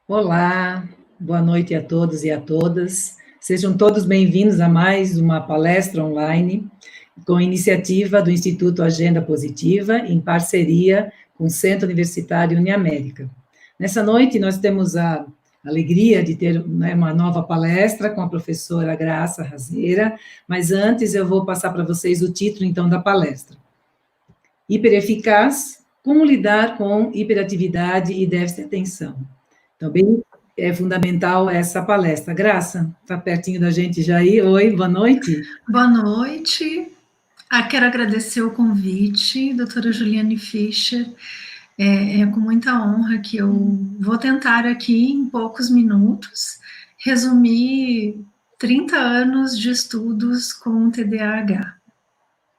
Olá, boa noite a todos e a todas. Sejam todos bem-vindos a mais uma palestra online com iniciativa do Instituto Agenda Positiva, em parceria com o Centro Universitário Uniamérica. Nessa noite, nós temos a alegria de ter, né, uma nova palestra com a professora Graça Razeira, mas antes eu vou passar para vocês o título, então, da palestra. Hipereficaz, como lidar com hiperatividade e déficit de atenção. Também é fundamental essa palestra. Graça, está pertinho da gente já aí? Oi, boa noite. Boa noite. Quero agradecer o convite, doutora Juliane Fischer. É com muita honra que eu vou tentar aqui, em poucos minutos, resumir 30 anos de estudos com TDAH.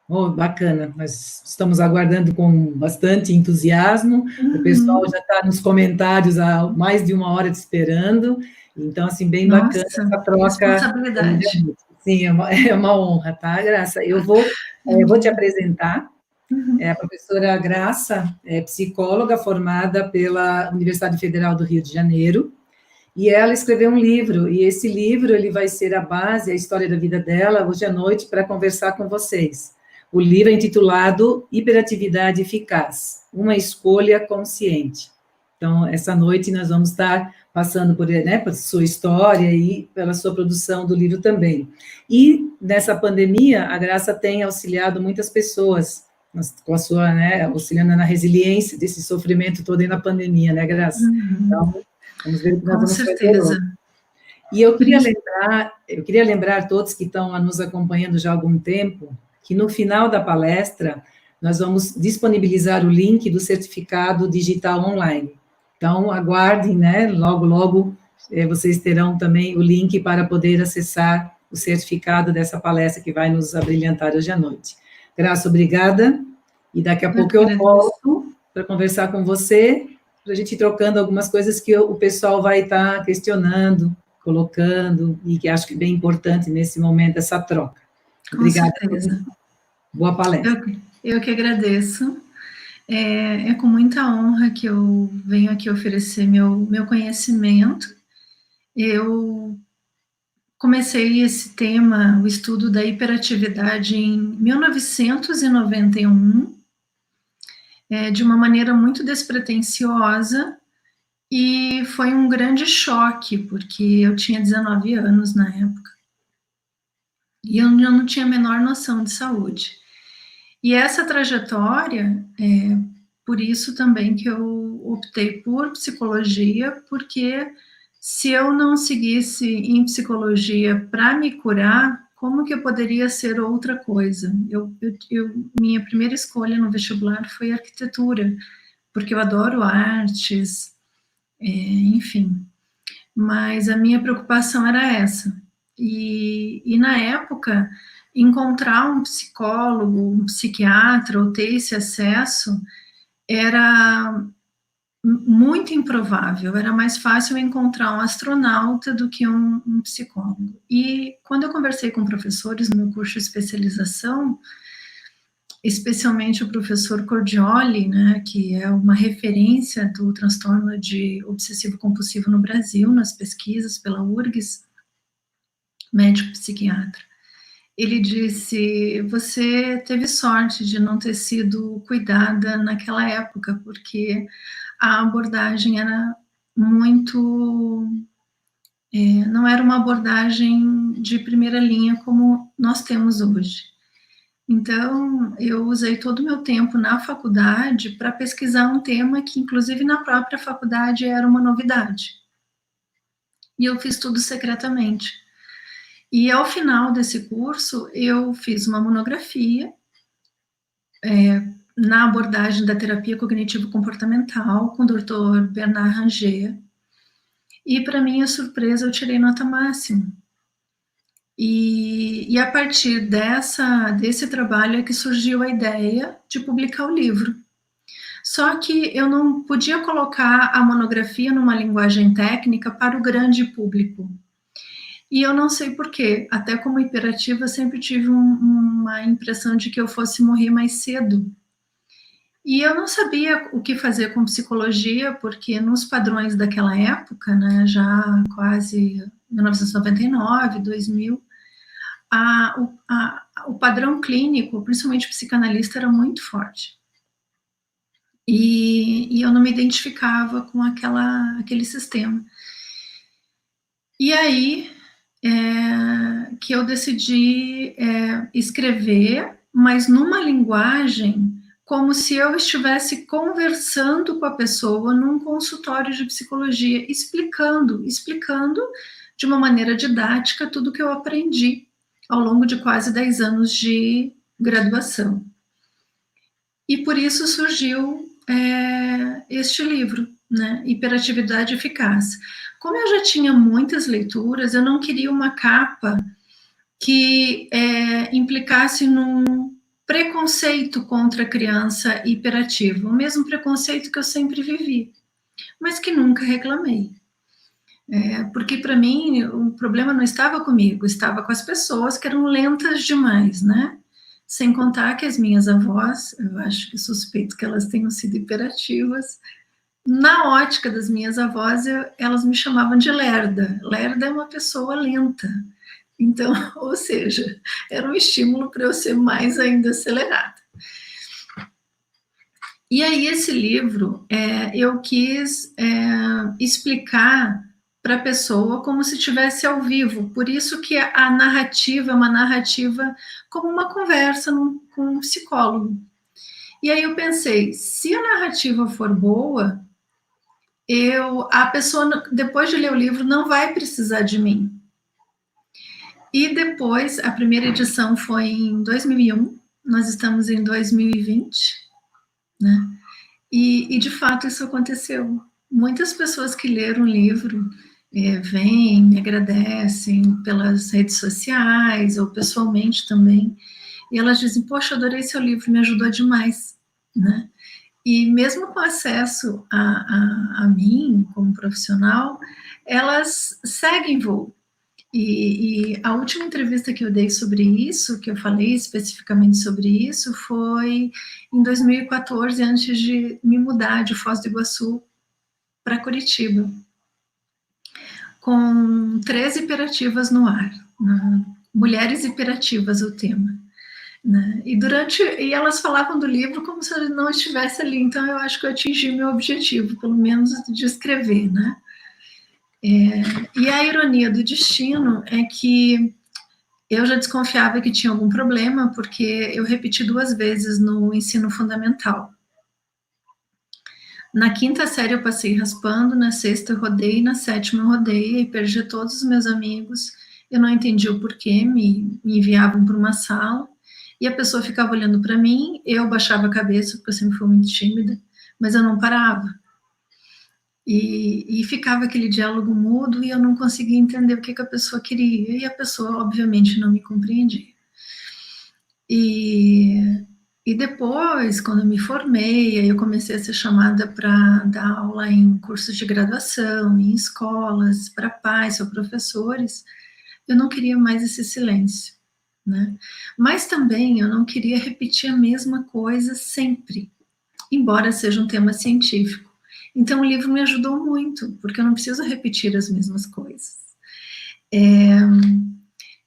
Oh, bacana, nós estamos aguardando com bastante entusiasmo, o pessoal já está nos comentários há mais de uma hora te esperando, então, assim, bem bacana Nossa, essa troca. responsabilidade. Sim, é uma honra, tá, Graça? Eu vou te apresentar. A professora Graça é psicóloga formada pela Universidade Federal do Rio de Janeiro, e ela escreveu um livro, e esse livro ele vai ser a base, a história da vida dela, hoje à noite, para conversar com vocês. O livro é intitulado Hiperatividade Eficaz, uma escolha consciente. Então, essa noite nós vamos estar passando por, né, por sua história e pela sua produção do livro também. E, nessa pandemia, a Graça tem auxiliado muitas pessoas, com a sua, né, auxiliando na resiliência desse sofrimento todo aí na pandemia, né, Graça? Então, vamos ver o que nós vamos fazer hoje. E eu queria lembrar todos que estão nos acompanhando já há algum tempo, que no final da palestra, nós vamos disponibilizar o link do certificado digital online. Então, aguardem, né? Logo, logo, vocês terão também o link para poder acessar o certificado dessa palestra que vai nos abrilhantar hoje à noite. Graça, obrigada. E daqui a pouco eu volto para conversar com você, para a gente ir trocando algumas coisas que o pessoal vai estar questionando, colocando, e que acho que é bem importante nesse momento, essa troca. Obrigada. Com certeza. Boa palestra. Eu que agradeço. É com muita honra que eu venho aqui oferecer meu conhecimento. Eu comecei esse tema, o estudo da hiperatividade, em 1991, de uma maneira muito despretensiosa, e foi um grande choque, porque eu tinha 19 anos na época, e eu não tinha a menor noção de saúde. E essa trajetória, por isso também que eu optei por psicologia, porque se eu não seguisse em psicologia para me curar, como que eu poderia ser outra coisa? Minha primeira escolha no vestibular foi arquitetura, porque eu adoro artes, enfim. Mas a minha preocupação era essa. E na época, encontrar um psicólogo, um psiquiatra, ou ter esse acesso, era muito improvável. Era mais fácil encontrar um astronauta do que um psicólogo. E quando eu conversei com professores no meu curso de especialização, especialmente o professor Cordioli, né, que é uma referência do transtorno de obsessivo-compulsivo no Brasil, nas pesquisas pela URGS, médico psiquiatra. Ele disse: você teve sorte de não ter sido cuidada naquela época, porque a abordagem era muito... não era uma abordagem de primeira linha como nós temos hoje. Então, eu usei todo o meu tempo na faculdade para pesquisar um tema que, inclusive, na própria faculdade era uma novidade. E eu fiz tudo secretamente. E, ao final desse curso, eu fiz uma monografia na abordagem da terapia cognitivo-comportamental com o Dr. Bernard Ranger. E, para minha surpresa, eu tirei nota máxima. E a partir desse trabalho é que surgiu a ideia de publicar o livro. Só que eu não podia colocar a monografia numa linguagem técnica para o grande público. E eu não sei porquê, até como hiperativa, eu sempre tive uma impressão de que eu fosse morrer mais cedo. E eu não sabia o que fazer com psicologia, porque nos padrões daquela época, né, já quase 1999, 2000, o padrão clínico, principalmente psicanalista, era muito forte. E eu não me identificava com aquele sistema. E aí que eu decidi escrever, mas numa linguagem como se eu estivesse conversando com a pessoa num consultório de psicologia, explicando de uma maneira didática tudo que eu aprendi ao longo de quase 10 anos de graduação. E por isso surgiu este livro, né? Hiperatividade Eficaz. Como eu já tinha muitas leituras, eu não queria uma capa que implicasse num preconceito contra a criança hiperativa, o mesmo preconceito que eu sempre vivi, mas que nunca reclamei. Porque para mim o problema não estava comigo, estava com as pessoas que eram lentas demais, né? Sem contar que as minhas avós, eu acho que suspeito que elas tenham sido hiperativas. Na ótica das minhas avós, elas me chamavam de lerda. Lerda é uma pessoa lenta. Então, ou seja, era um estímulo para eu ser mais ainda acelerada. E aí, esse livro, eu quis explicar para a pessoa como se estivesse ao vivo. Por isso que a narrativa é uma narrativa como uma conversa com um psicólogo. E aí eu pensei, se a narrativa for boa, a pessoa, depois de ler o livro, não vai precisar de mim. E depois, a primeira edição foi em 2001, nós estamos em 2020, né? E de fato isso aconteceu. Muitas pessoas que leram o livro vêm, me agradecem pelas redes sociais ou pessoalmente também, e elas dizem, poxa, adorei seu livro, me ajudou demais, né? E mesmo com acesso a mim, como profissional, elas seguem voo. E a última entrevista que eu dei sobre isso, que eu falei especificamente sobre isso, foi em 2014, antes de me mudar de Foz do Iguaçu para Curitiba, com 3 hiperativas no ar, né? Mulheres hiperativas, o tema. Né? E elas falavam do livro como se ele não estivesse ali, então eu acho que eu atingi meu objetivo, pelo menos de escrever, né? E a ironia do destino é que eu já desconfiava que tinha algum problema, porque eu repeti 2 vezes no ensino fundamental. Na 5ª série eu passei raspando, na 6ª eu rodei, na 7ª eu rodei e perdi todos os meus amigos. Eu não entendi o porquê, me enviavam para uma sala e a pessoa ficava olhando para mim, eu baixava a cabeça, porque eu sempre fui muito tímida, mas eu não parava. E ficava aquele diálogo mudo e eu não conseguia entender o que a pessoa queria, e a pessoa, obviamente, não me compreendia. E depois, quando eu me formei, aí eu comecei a ser chamada para dar aula em cursos de graduação, em escolas, para pais ou professores, eu não queria mais esse silêncio, né? Mas também eu não queria repetir a mesma coisa sempre, embora seja um tema científico. Então o livro me ajudou muito, porque eu não preciso repetir as mesmas coisas.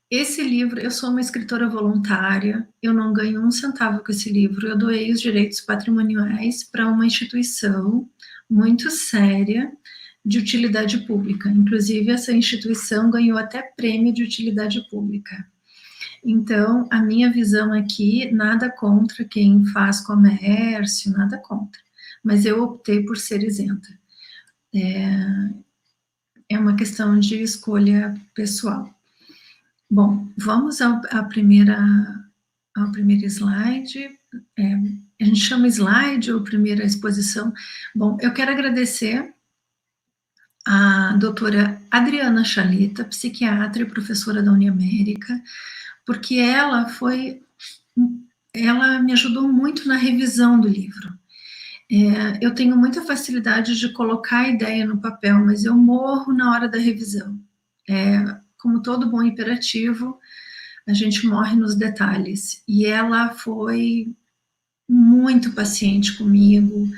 Esse livro, eu sou uma escritora voluntária, eu não ganho 1 centavo com esse livro, eu doei os direitos patrimoniais para uma instituição muito séria de utilidade pública. Inclusive, essa instituição ganhou até prêmio de utilidade pública. Então, a minha visão aqui, nada contra quem faz comércio, nada contra. Mas eu optei por ser isenta. É uma questão de escolha pessoal. Bom, vamos ao primeiro slide. A gente chama slide ou primeira exposição. Bom, eu quero agradecer a doutora Adriana Chalita, psiquiatra e professora da Uniamérica, porque ela me ajudou muito na revisão do livro. Eu tenho muita facilidade de colocar a ideia no papel, mas eu morro na hora da revisão. Como todo bom hiperativo, a gente morre nos detalhes. E ela foi muito paciente comigo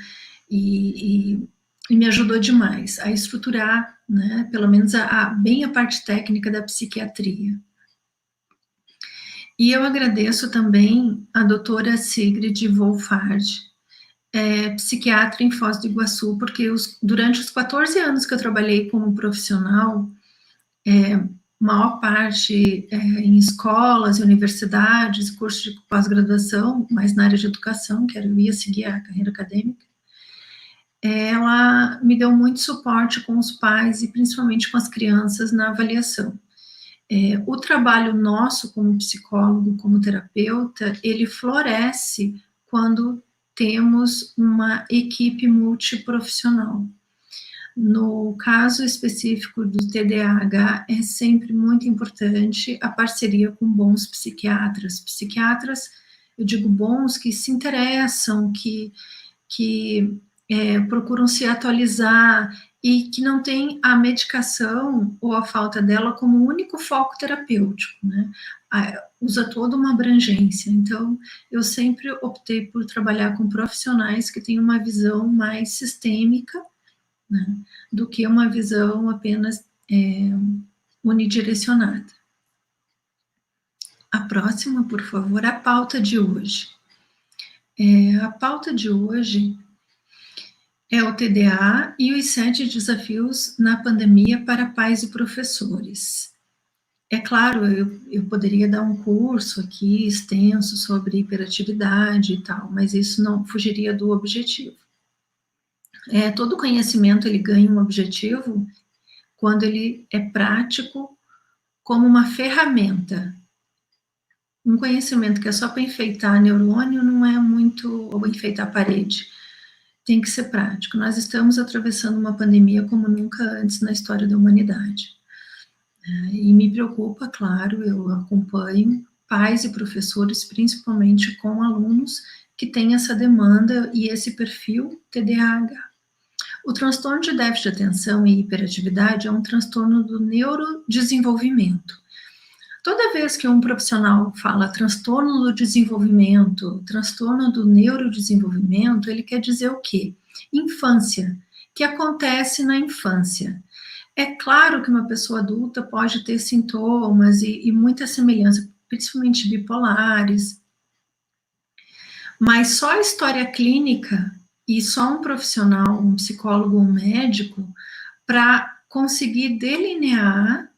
e me ajudou demais a estruturar, né, pelo menos bem a parte técnica da psiquiatria. E eu agradeço também a doutora Sigrid Wolfhard, psiquiatra em Foz do Iguaçu, porque durante os 14 anos que eu trabalhei como profissional, maior parte em escolas, universidades, cursos de pós-graduação, mas na área de educação, que eu ia seguir a carreira acadêmica, ela me deu muito suporte com os pais e principalmente com as crianças na avaliação. O trabalho nosso como psicólogo, como terapeuta, ele floresce quando temos uma equipe multiprofissional. No caso específico do TDAH, é sempre muito importante a parceria com bons psiquiatras. Psiquiatras, eu digo bons, que se interessam, que procuram se atualizar e que não tem a medicação ou a falta dela como único foco terapêutico, né? Usa toda uma abrangência. Então, eu sempre optei por trabalhar com profissionais que têm uma visão mais sistêmica, né, do que uma visão apenas unidirecionada. A próxima, por favor, a pauta de hoje. A pauta de hoje é o TDA e os 7 desafios na pandemia para pais e professores. É claro, eu poderia dar um curso aqui extenso sobre hiperatividade e tal, mas isso não fugiria do objetivo. Todo conhecimento ele ganha um objetivo quando ele é prático como uma ferramenta. Um conhecimento que é só para enfeitar neurônio não é muito, ou enfeitar a parede. Tem que ser prático. Nós estamos atravessando uma pandemia como nunca antes na história da humanidade. E me preocupa, claro, eu acompanho pais e professores, principalmente com alunos que têm essa demanda e esse perfil TDAH. O transtorno de déficit de atenção e hiperatividade é um transtorno do neurodesenvolvimento. Toda vez que um profissional fala transtorno do desenvolvimento, transtorno do neurodesenvolvimento, ele quer dizer o quê? Infância, que acontece na infância. É claro que uma pessoa adulta pode ter sintomas e muita semelhança, principalmente bipolares, mas só a história clínica e só um profissional, um psicólogo ou um médico, para conseguir delinear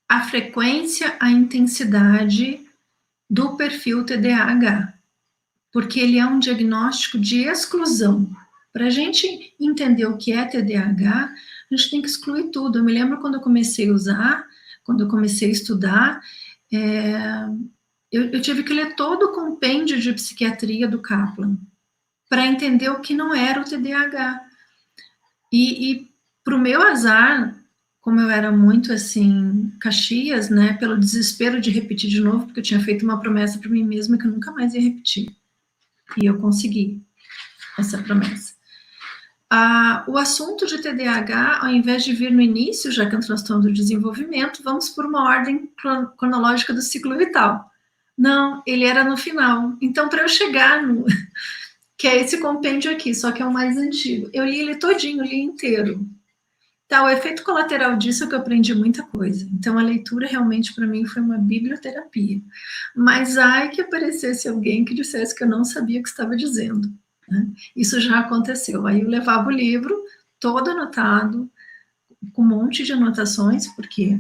a frequência, a intensidade do perfil TDAH, porque ele é um diagnóstico de exclusão. Para a gente entender o que é TDAH, a gente tem que excluir tudo. Eu me lembro quando eu comecei a usar, quando eu comecei a estudar, eu tive que ler todo o compêndio de psiquiatria do Kaplan para entender o que não era o TDAH. E para o meu azar, como eu era muito assim, Caxias, né, pelo desespero de repetir de novo, porque eu tinha feito uma promessa para mim mesma que eu nunca mais ia repetir. E eu consegui essa promessa. O assunto de TDAH, ao invés de vir no início, já que é um transtorno do desenvolvimento, vamos por uma ordem cronológica do ciclo vital. Não, ele era no final. Então, para eu chegar no... que é esse compêndio aqui, só que é o mais antigo. Eu li ele todinho, li inteiro. Tá, o efeito colateral disso é que eu aprendi muita coisa. Então, a leitura realmente para mim foi uma biblioterapia. Mas ai que aparecesse alguém que dissesse que eu não sabia o que estava dizendo. Né? Isso já aconteceu. Aí eu levava o livro todo anotado, com um monte de anotações, porque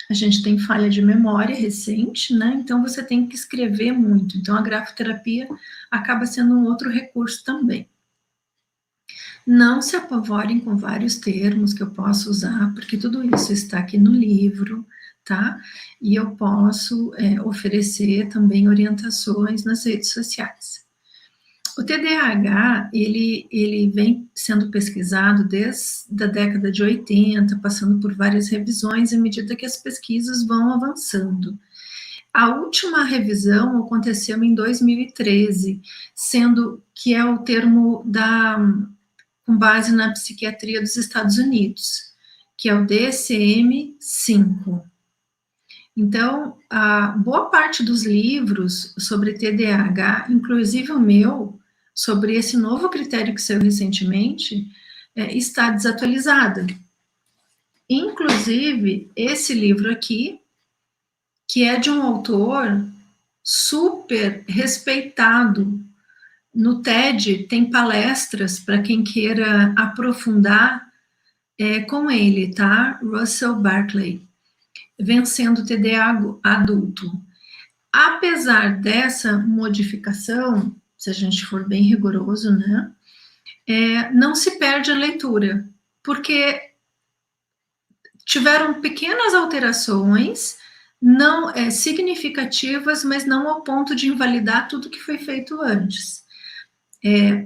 a gente tem falha de memória recente, né? Então você tem que escrever muito. Então a grafoterapia acaba sendo um outro recurso também. Não se apavorem com vários termos que eu posso usar, porque tudo isso está aqui no livro, tá? E eu posso oferecer também orientações nas redes sociais. O TDAH, ele vem sendo pesquisado desde a década de 80, passando por várias revisões, à medida que as pesquisas vão avançando. A última revisão aconteceu em 2013, sendo que é o termo com base na psiquiatria dos Estados Unidos, que é o DSM-5. Então, a boa parte dos livros sobre TDAH, inclusive o meu, sobre esse novo critério que saiu recentemente, está desatualizada. Inclusive, esse livro aqui, que é de um autor super respeitado. No TED tem palestras para quem queira aprofundar com ele, tá? Russell Barkley, Vencendo o TDAH Adulto. Apesar dessa modificação, se a gente for bem rigoroso, né? Não se perde a leitura, porque tiveram pequenas alterações, não significativas, mas não ao ponto de invalidar tudo que foi feito antes.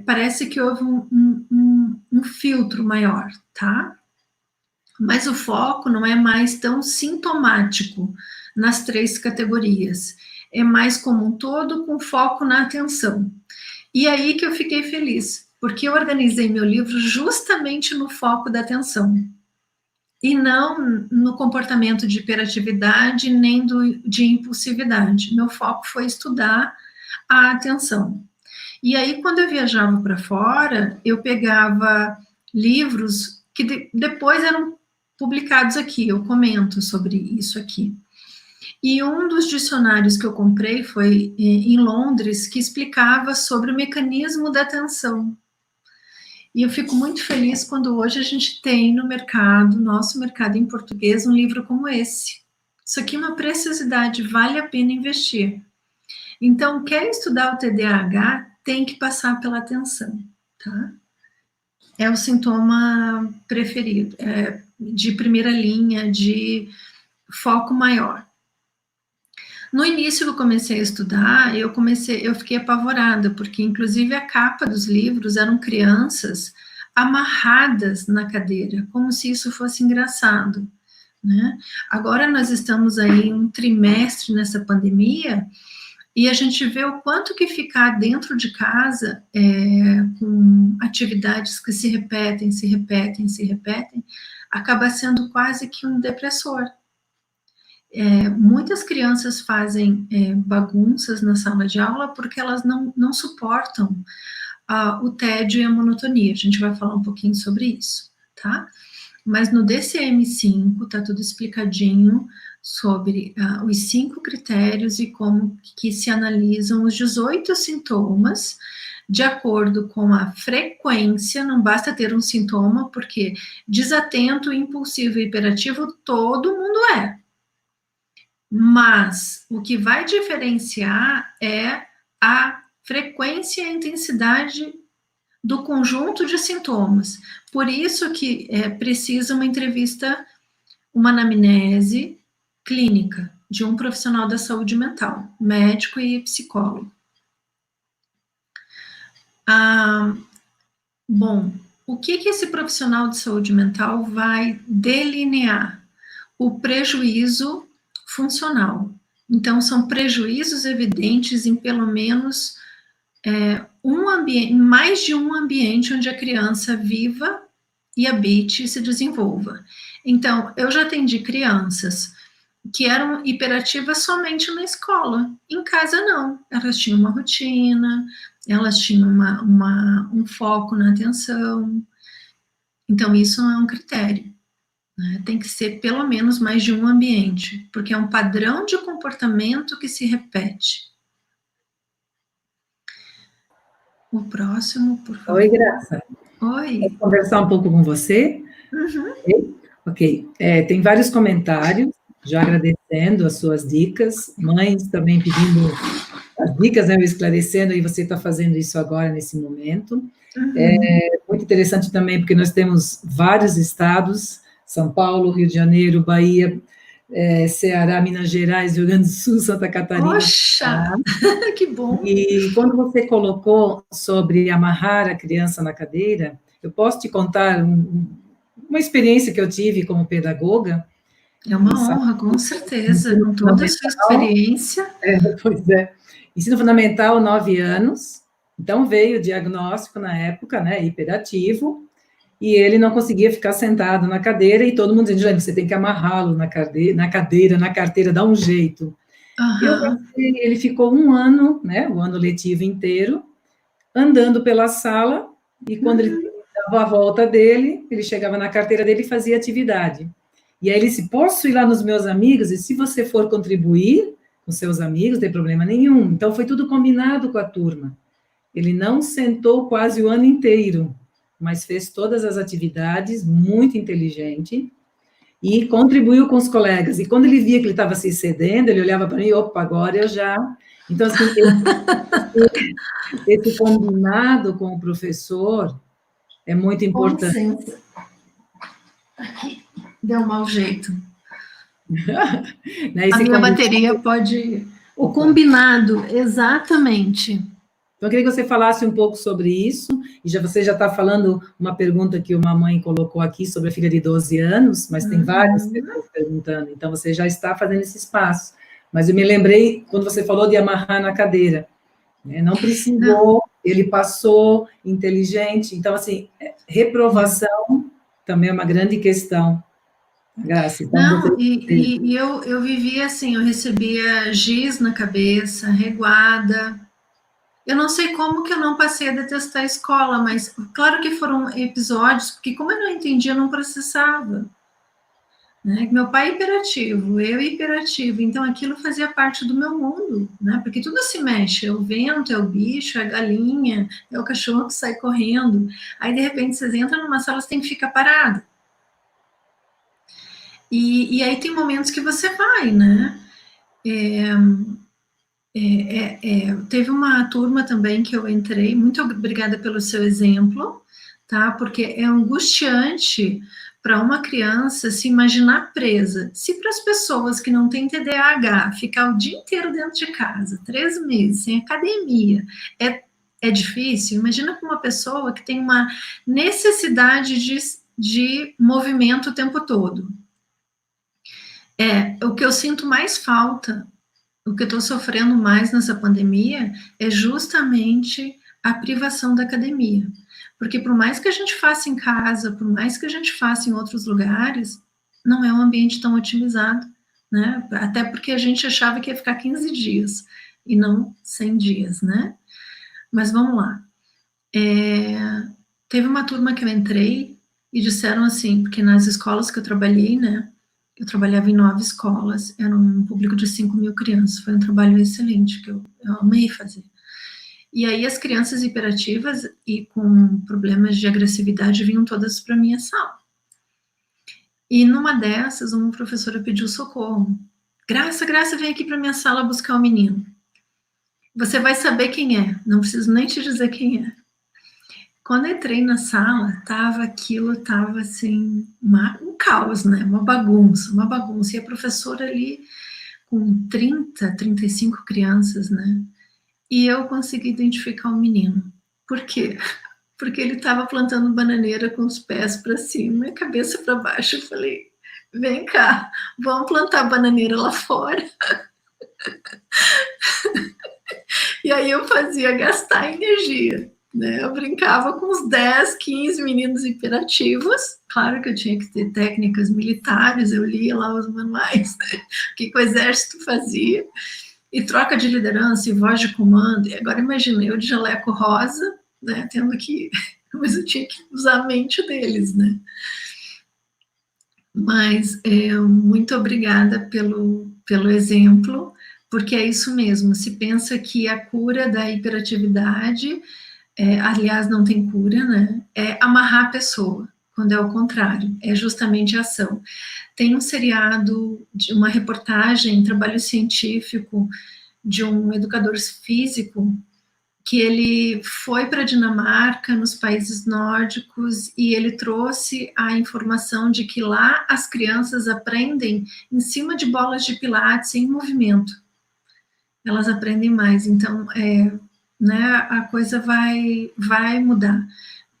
Parece que houve um filtro maior, tá? Mas o foco não é mais tão sintomático nas 3 categorias. É mais como um todo, com foco na atenção. E aí que eu fiquei feliz, porque eu organizei meu livro justamente no foco da atenção. E não no comportamento de hiperatividade, nem de impulsividade. Meu foco foi estudar a atenção. E aí, quando eu viajava para fora, eu pegava livros que depois eram publicados aqui, eu comento sobre isso aqui. E um dos dicionários que eu comprei foi em Londres, que explicava sobre o mecanismo da atenção. E eu fico muito feliz quando hoje a gente tem no mercado, nosso mercado em português, um livro como esse. Isso aqui é uma preciosidade, vale a pena investir. Então, quer estudar o TDAH, tem que passar pela atenção, tá? É o sintoma preferido, de primeira linha, de foco maior. No início que eu comecei a estudar, eu fiquei apavorada, porque inclusive a capa dos livros eram crianças amarradas na cadeira, como se isso fosse engraçado, né? Agora nós estamos aí um trimestre nessa pandemia, e a gente vê o quanto que ficar dentro de casa, com atividades que se repetem, acaba sendo quase que um depressor. Muitas crianças fazem bagunças na sala de aula porque elas não suportam o tédio e a monotonia. A gente vai falar um pouquinho sobre isso, tá? Mas no DCM-5 tá tudo explicadinho sobre os 5 critérios e como que se analisam os 18 sintomas de acordo com a frequência. Não basta ter um sintoma, porque desatento, impulsivo e hiperativo todo mundo é. Mas o que vai diferenciar é a frequência e a intensidade do conjunto de sintomas. Por isso que precisa uma entrevista, uma anamnese clínica de um profissional da saúde mental, médico e psicólogo. Bom, o que esse profissional de saúde mental vai delinear? O prejuízo funcional. Então, são prejuízos evidentes em pelo menos mais de um ambiente onde a criança viva e habite e se desenvolva. Então, eu já atendi crianças que eram hiperativas somente na escola. Em casa, não. Elas tinham uma rotina, elas tinham um foco na atenção. Então, isso não é um critério. Tem que ser pelo menos mais de um ambiente, porque é um padrão de comportamento que se repete. O próximo, por favor. Oi, Graça. Oi. Posso conversar um pouco com você? Uhum. Ok. Tem vários comentários, já agradecendo as suas dicas, mães também pedindo as dicas, né, esclarecendo, e você está fazendo isso agora, nesse momento. Uhum. Muito interessante também, porque nós temos vários estados, São Paulo, Rio de Janeiro, Bahia, Ceará, Minas Gerais, Rio Grande do Sul, Santa Catarina. Poxa, que bom! E quando você colocou sobre amarrar a criança na cadeira, eu posso te contar uma experiência que eu tive como pedagoga. É uma honra, com certeza, com toda a sua experiência. Pois é. Ensino fundamental, 9 anos, então veio o diagnóstico na época, né, hiperativo, e ele não conseguia ficar sentado na cadeira, e todo mundo dizendo, você tem que amarrá-lo na cadeira, na carteira, dá um jeito. Ele ficou um ano, né, o ano letivo inteiro, andando pela sala, e quando ele dava a volta dele, ele chegava na carteira dele e fazia atividade. E aí ele disse, posso ir lá nos meus amigos? E se você for contribuir com seus amigos, não tem problema nenhum. Então, foi tudo combinado com a turma. Ele não sentou quase o ano inteiro, mas fez todas as atividades, muito inteligente, e contribuiu com os colegas. E quando ele via que ele estava se excedendo, ele olhava para mim, opa, agora eu já... Então, assim, esse combinado com o professor é muito importante. Com licença. Aqui, deu um mau jeito. Né, a minha bateria pode... O combinado, exatamente. Então, eu queria que você falasse um pouco sobre isso, e você já está falando uma pergunta que uma mãe colocou aqui sobre a filha de 12 anos, mas tem várias pessoas perguntando, então você já está fazendo esse espaço. Mas eu me lembrei, quando você falou de amarrar na cadeira, né? Não precisou, ele passou, inteligente, então, assim, reprovação também é uma grande questão. Graça, então não, e eu vivia assim, eu recebia giz na cabeça, reguada. Eu não sei como que eu não passei a detestar a escola, mas claro que foram episódios, porque como eu não entendia, eu não processava. Né? Meu pai é hiperativo, eu hiperativo, então aquilo fazia parte do meu mundo, né? Porque tudo se mexe, é o vento, é o bicho, é a galinha, é o cachorro que sai correndo. Aí, de repente, vocês entram numa sala, você tem que ficar parado. E aí tem momentos que você vai, né? Teve uma turma também que eu entrei, muito obrigada pelo seu exemplo, tá? Porque é angustiante para uma criança se imaginar presa. Se para as pessoas que não têm TDAH ficar o dia inteiro dentro de casa, 3 meses, sem academia, é difícil, imagina para uma pessoa que tem uma necessidade de movimento o tempo todo. O que eu sinto mais falta, o que eu estou sofrendo mais nessa pandemia é justamente a privação da academia. Porque por mais que a gente faça em casa, por mais que a gente faça em outros lugares, não é um ambiente tão otimizado, né? Até porque a gente achava que ia ficar 15 dias e não 100 dias, né? Mas vamos lá. Teve uma turma que eu entrei e disseram assim, porque nas escolas que eu trabalhei, né? Eu trabalhava em 9 escolas, era um público de 5 mil crianças, foi um trabalho excelente, que eu amei fazer. E aí as crianças hiperativas e com problemas de agressividade vinham todas para a minha sala. E numa dessas, uma professora pediu socorro. Graça, vem aqui para minha sala buscar o menino. Você vai saber quem é, não preciso nem te dizer quem é. Quando eu entrei na sala, tava assim, um caos, né? Uma bagunça. E a professora ali com 30, 35 crianças, né? E eu consegui identificar o menino. Por quê? Porque ele estava plantando bananeira com os pés para cima e a cabeça para baixo. Eu falei, vem cá, vamos plantar bananeira lá fora. E aí eu fazia gastar energia. Né? Eu brincava com uns 10, 15 meninos hiperativos. Claro que eu tinha que ter técnicas militares, eu lia lá os manuais, né? O que o exército fazia. E troca de liderança e voz de comando. E agora imaginei eu de jaleco rosa, né? Tendo que... Mas eu tinha que usar a mente deles, né? Mas muito obrigada pelo exemplo, porque é isso mesmo. Se pensa que a cura da hiperatividade... aliás, não tem cura, né? É amarrar a pessoa, quando é o contrário, é justamente a ação. Tem um seriado, de uma reportagem, trabalho científico, de um educador físico, que ele foi para a Dinamarca, nos países nórdicos, e ele trouxe a informação de que lá as crianças aprendem em cima de bolas de pilates em movimento. Elas aprendem mais, então, né, a coisa vai mudar,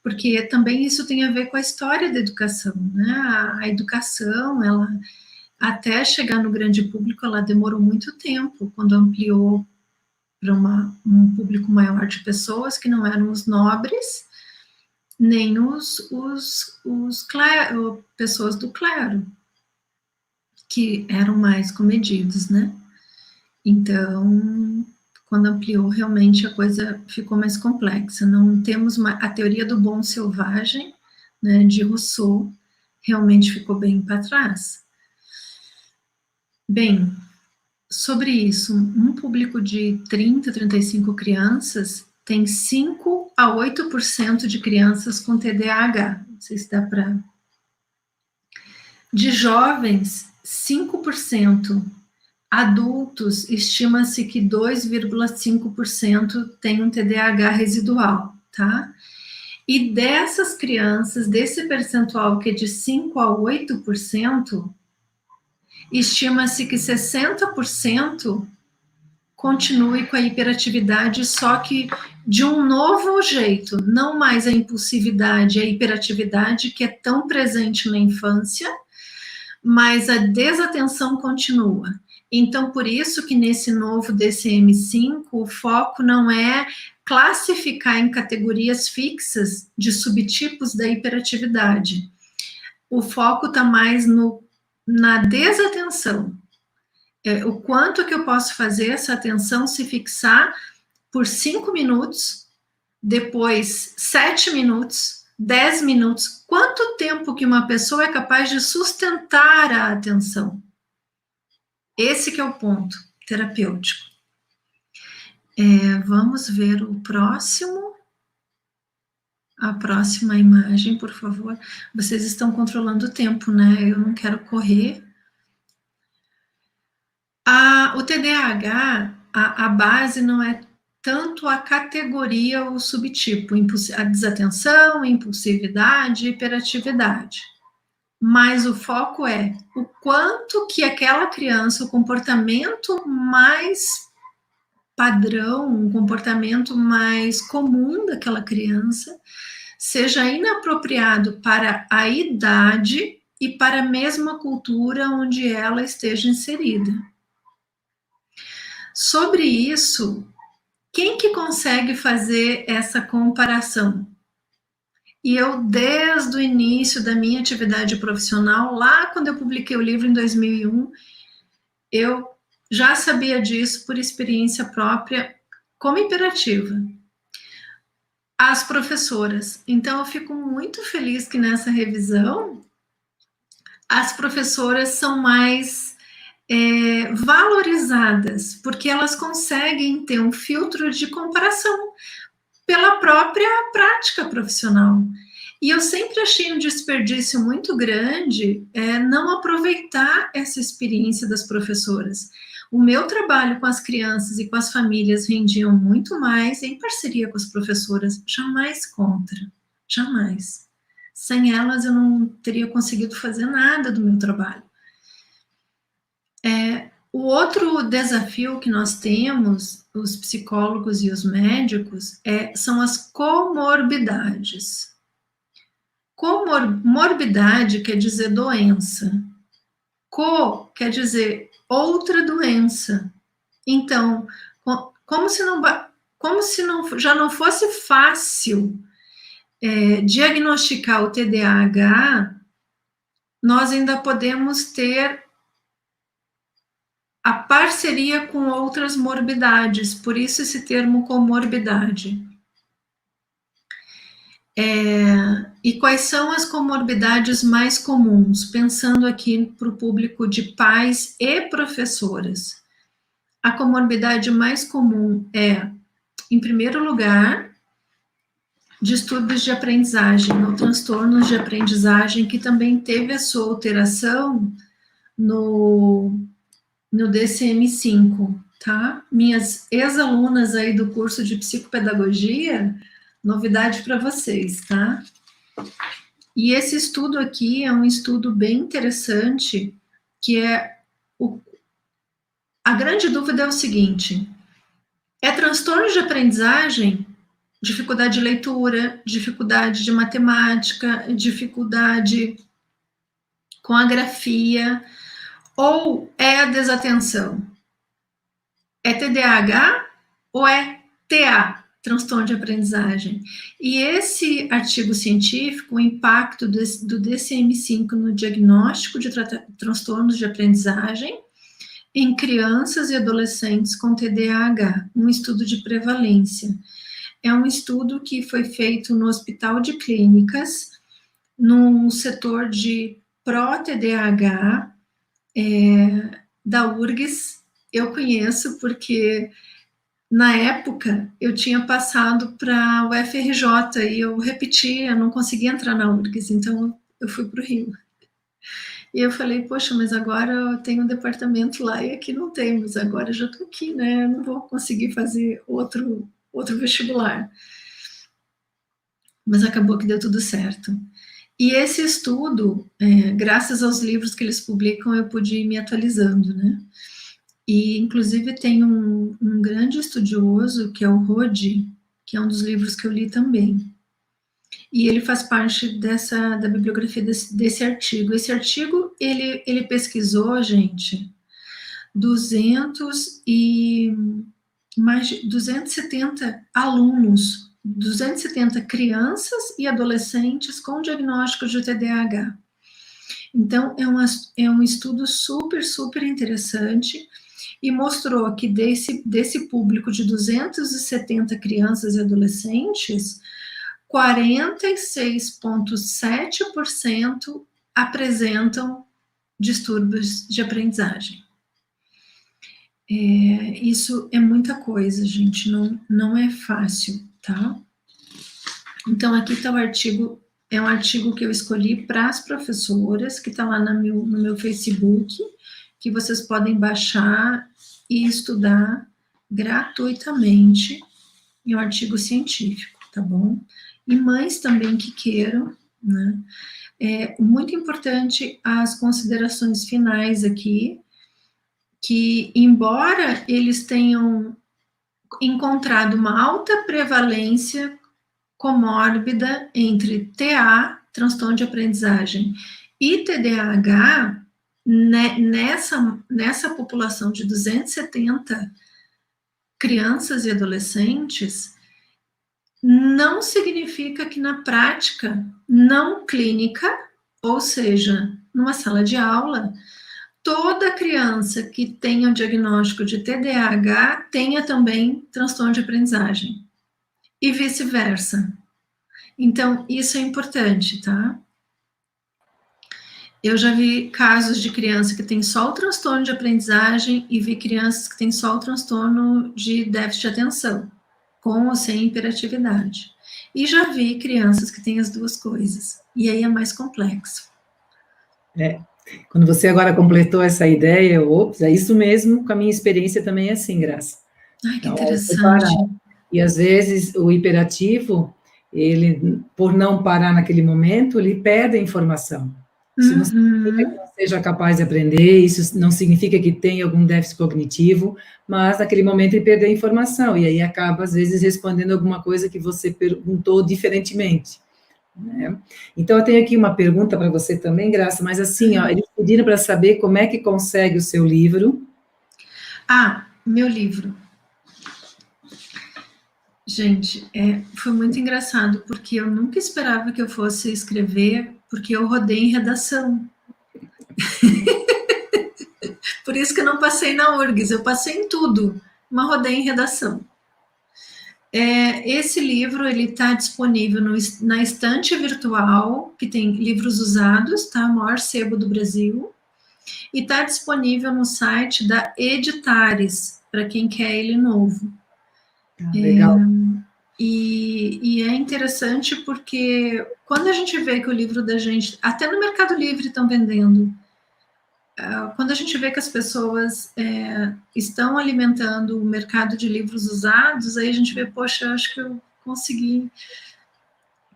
porque também isso tem a ver com a história da educação, né? A educação, ela, até chegar no grande público, ela demorou muito tempo, quando ampliou para um público maior de pessoas que não eram os nobres, nem pessoas do clero, que eram mais comedidos, né? Então, quando ampliou, realmente a coisa ficou mais complexa. Não temos a teoria do bom selvagem, né, de Rousseau, realmente ficou bem para trás. Bem, sobre isso, um público de 30, 35 crianças tem 5 a 8% de crianças com TDAH. Não sei se dá para... De jovens, 5%. Adultos, estima-se que 2,5% tem um TDAH residual, tá? E dessas crianças, desse percentual que é de 5 a 8%, estima-se que 60% continue com a hiperatividade, só que de um novo jeito, não mais a impulsividade, a hiperatividade que é tão presente na infância, mas a desatenção continua. Então, por isso que nesse novo DCM-5, o foco não é classificar em categorias fixas de subtipos da hiperatividade. O foco está mais na desatenção. O quanto que eu posso fazer essa atenção se fixar por 5 minutos, depois 7 minutos, 10 minutos. Quanto tempo que uma pessoa é capaz de sustentar a atenção? Esse que é o ponto terapêutico. Vamos ver o próximo. A próxima imagem, por favor. Vocês estão controlando o tempo, né? Eu não quero correr. O TDAH, a base não é tanto a categoria ou subtipo, a desatenção, impulsividade, hiperatividade. Mas o foco é o quanto que aquela criança, o comportamento mais padrão, um comportamento mais comum daquela criança, seja inapropriado para a idade e para a mesma cultura onde ela esteja inserida. Sobre isso, quem que consegue fazer essa comparação? E eu, desde o início da minha atividade profissional, lá quando eu publiquei o livro em 2001, eu já sabia disso por experiência própria, como imperativa. As professoras. Então, eu fico muito feliz que nessa revisão, as professoras são mais valorizadas, porque elas conseguem ter um filtro de comparação pela própria prática profissional. E eu sempre achei um desperdício muito grande não aproveitar essa experiência das professoras. O meu trabalho com as crianças e com as famílias rendiam muito mais em parceria com as professoras, jamais contra, jamais. Sem elas eu não teria conseguido fazer nada do meu trabalho. O outro desafio que nós temos, os psicólogos e os médicos, são as comorbidades. Morbidade quer dizer doença. Quer dizer outra doença. Então, como se já não fosse fácil diagnosticar o TDAH, nós ainda podemos ter a parceria com outras morbidades, por isso esse termo comorbidade. E quais são as comorbidades mais comuns? Pensando aqui para o público de pais e professoras. A comorbidade mais comum em primeiro lugar, distúrbios de aprendizagem, ou transtornos de aprendizagem, que também teve a sua alteração no DCM-5, tá? Minhas ex-alunas aí do curso de psicopedagogia, novidade para vocês, tá? E esse estudo aqui é um estudo bem interessante, que a grande dúvida é o seguinte: transtorno de aprendizagem, dificuldade de leitura, dificuldade de matemática, dificuldade com a grafia, ou a desatenção? É TDAH ou é TA? transtorno de aprendizagem. E esse artigo científico, o impacto do DCM-5 no diagnóstico de transtornos de aprendizagem em crianças e adolescentes com TDAH, um estudo de prevalência. É um estudo que foi feito no Hospital de Clínicas, no setor de pró-TDAH, da URGS. Eu conheço porque, na época, eu tinha passado para o FRJ e eu repeti, eu não conseguia entrar na URGS, então eu fui para o Rio. E eu falei, poxa, mas agora eu tenho um departamento lá e aqui não tem, mas agora eu já estou aqui, né? Eu não vou conseguir fazer outro vestibular. Mas acabou que deu tudo certo. E esse estudo, graças aos livros que eles publicam, eu pude ir me atualizando, né? E, inclusive, tem um grande estudioso, que é o Rodi, que é um dos livros que eu li também. E ele faz parte da bibliografia desse artigo. Esse artigo, ele pesquisou, gente, mais de 270 alunos, 270 crianças e adolescentes com diagnóstico de TDAH. Então, é um estudo super, super interessante e mostrou que desse público de 270 crianças e adolescentes, 46,7% apresentam distúrbios de aprendizagem. Isso é muita coisa, gente, não é fácil, tá? Então, aqui está o artigo, é um artigo que eu escolhi para as professoras, que está lá no meu Facebook, que vocês podem baixar e estudar gratuitamente, é um artigo científico, tá bom? E mães também que queiram, né? É muito importante as considerações finais aqui, que embora eles tenham encontrado uma alta prevalência comórbida entre TA, transtorno de aprendizagem, e TDAH, né, nessa população de 270 crianças e adolescentes, não significa que na prática não clínica, ou seja, numa sala de aula, toda criança que tenha o diagnóstico de TDAH tenha também transtorno de aprendizagem. E vice-versa. Então, isso é importante, tá? Eu já vi casos de criança que tem só o transtorno de aprendizagem e vi crianças que têm só o transtorno de déficit de atenção, com ou sem hiperatividade. E já vi crianças que têm as duas coisas. E aí é mais complexo. Quando você agora completou essa ideia, é isso mesmo, com a minha experiência também é assim, Graça. Ai, que interessante. E às vezes o hiperativo, ele, por não parar naquele momento, ele perde a informação. Isso não significa que não seja capaz de aprender, isso não significa que tenha algum déficit cognitivo, mas naquele momento ele perdeu a informação, e aí acaba, às vezes, respondendo alguma coisa que você perguntou diferentemente. Né? Então, eu tenho aqui uma pergunta para você também, Graça, mas assim, ó, eles pediram para saber como é que consegue o seu livro. Ah, meu livro. Gente, foi muito engraçado, porque eu nunca esperava que eu fosse escrever, porque eu rodei em redação. Por isso que eu não passei na URGS, eu passei em tudo, mas rodei em redação. Esse livro, ele está disponível na estante virtual, que tem livros usados, tá? O maior sebo do Brasil, e está disponível no site da Editares, para quem quer ele novo. Legal. E é interessante porque quando a gente vê que o livro da gente, até no Mercado Livre estão vendendo, quando a gente vê que as pessoas estão alimentando o mercado de livros usados, aí a gente vê, poxa, acho que eu consegui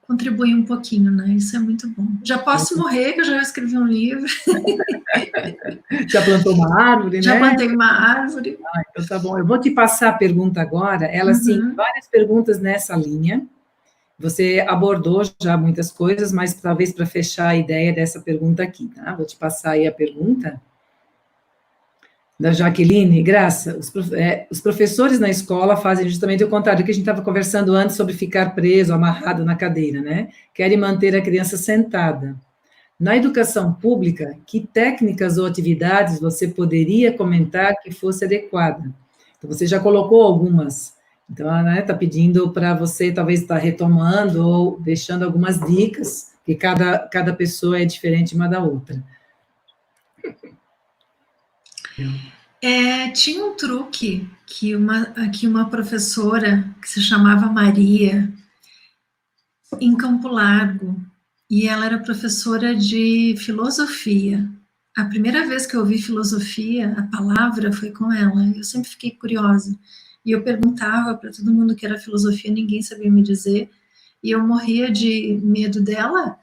contribuir um pouquinho, né? Isso é muito bom. Já posso morrer, que eu já escrevi um livro. Já plantou uma árvore, né? Já plantei uma árvore. Então tá bom. Eu vou te passar a pergunta agora. Ela, sim, várias perguntas nessa linha. Você abordou já muitas coisas, mas talvez para fechar a ideia dessa pergunta aqui, tá? Vou te passar aí a pergunta. Da Jaqueline, Graça, os professores na escola fazem justamente o contrário, que a gente estava conversando antes sobre ficar preso, amarrado na cadeira, né? Querem manter a criança sentada. Na educação pública, que técnicas ou atividades você poderia comentar que fosse adequada? Então, você já colocou algumas. Então, ela está pedindo para você, talvez, estar retomando ou deixando algumas dicas, que cada pessoa é diferente uma da outra. Tinha um truque que uma professora, que se chamava Maria, em Campo Largo, e ela era professora de filosofia. A primeira vez que eu ouvi filosofia, a palavra foi com ela. Eu sempre fiquei curiosa. E eu perguntava para todo mundo que era filosofia, ninguém sabia me dizer. E eu morria de medo dela,